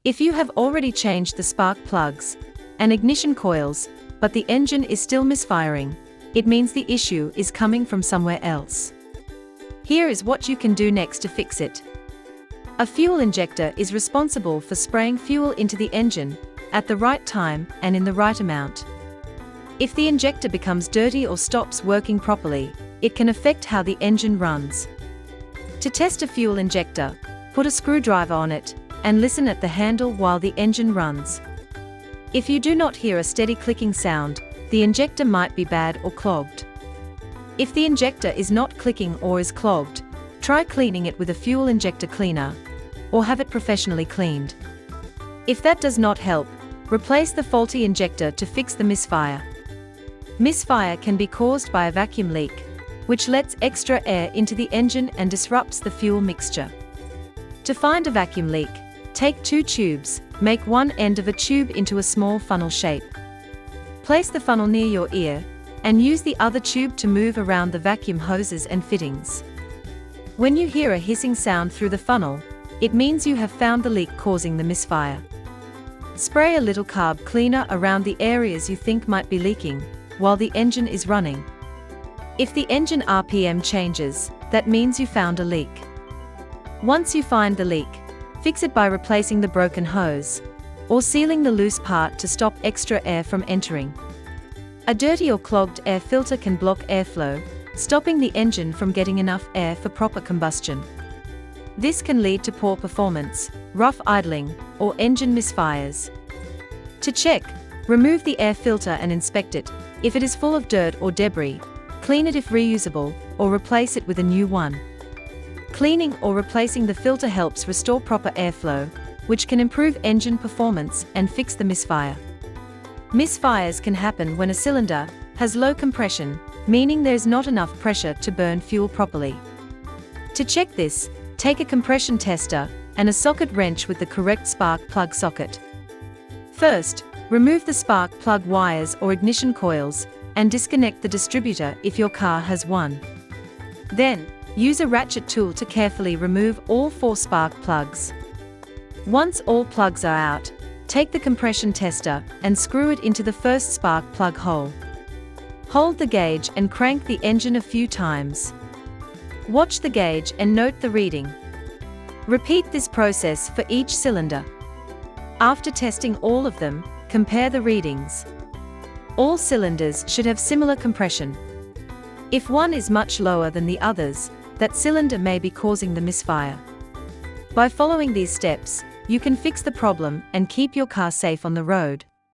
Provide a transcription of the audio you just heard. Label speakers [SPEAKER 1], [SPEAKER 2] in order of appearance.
[SPEAKER 1] If you have already changed the spark plugs and ignition coils, but the engine is still misfiring, it means the issue is coming from somewhere else. Here is what you can do next to fix it. A fuel injector is responsible for spraying fuel into the engine at the right time and in the right amount. If the injector becomes dirty or stops working properly, it can affect how the engine runs. To test a fuel injector, put a screwdriver on it and listen at the handle while the engine runs. If you do not hear a steady clicking sound, the injector might be bad or clogged. If the injector is not clicking or is clogged, try cleaning it with a fuel injector cleaner, or have it professionally cleaned. If that does not help, replace the faulty injector to fix the misfire. Misfire can be caused by a vacuum leak, which lets extra air into the engine and disrupts the fuel mixture. To find a vacuum leak, take 2 tubes, make one end of a tube into a small funnel shape. Place the funnel near your ear, and use the other tube to move around the vacuum hoses and fittings. When you hear a hissing sound through the funnel, it means you have found the leak causing the misfire. Spray a little carb cleaner around the areas you think might be leaking while the engine is running. If the engine RPM changes, that means you found a leak. Once you find the leak, fix it by replacing the broken hose or sealing the loose part to stop extra air from entering. A dirty or clogged air filter can block airflow, stopping the engine from getting enough air for proper combustion. This can lead to poor performance, rough idling, or engine misfires. To check, remove the air filter and inspect it. If it is full of dirt or debris, clean it if reusable, or replace it with a new one. Cleaning or replacing the filter helps restore proper airflow, which can improve engine performance and fix the misfire. Misfires can happen when a cylinder has low compression, meaning there's not enough pressure to burn fuel properly. To check this, take a compression tester and a socket wrench with the correct spark plug socket. First, remove the spark plug wires or ignition coils and disconnect the distributor if your car has one. Then, use a ratchet tool to carefully remove all 4 spark plugs. Once all plugs are out, take the compression tester and screw it into the first spark plug hole. Hold the gauge and crank the engine a few times. Watch the gauge and note the reading. Repeat this process for each cylinder. After testing all of them, compare the readings. All cylinders should have similar compression. If one is much lower than the others, that cylinder may be causing the misfire. By following these steps, you can fix the problem and keep your car safe on the road.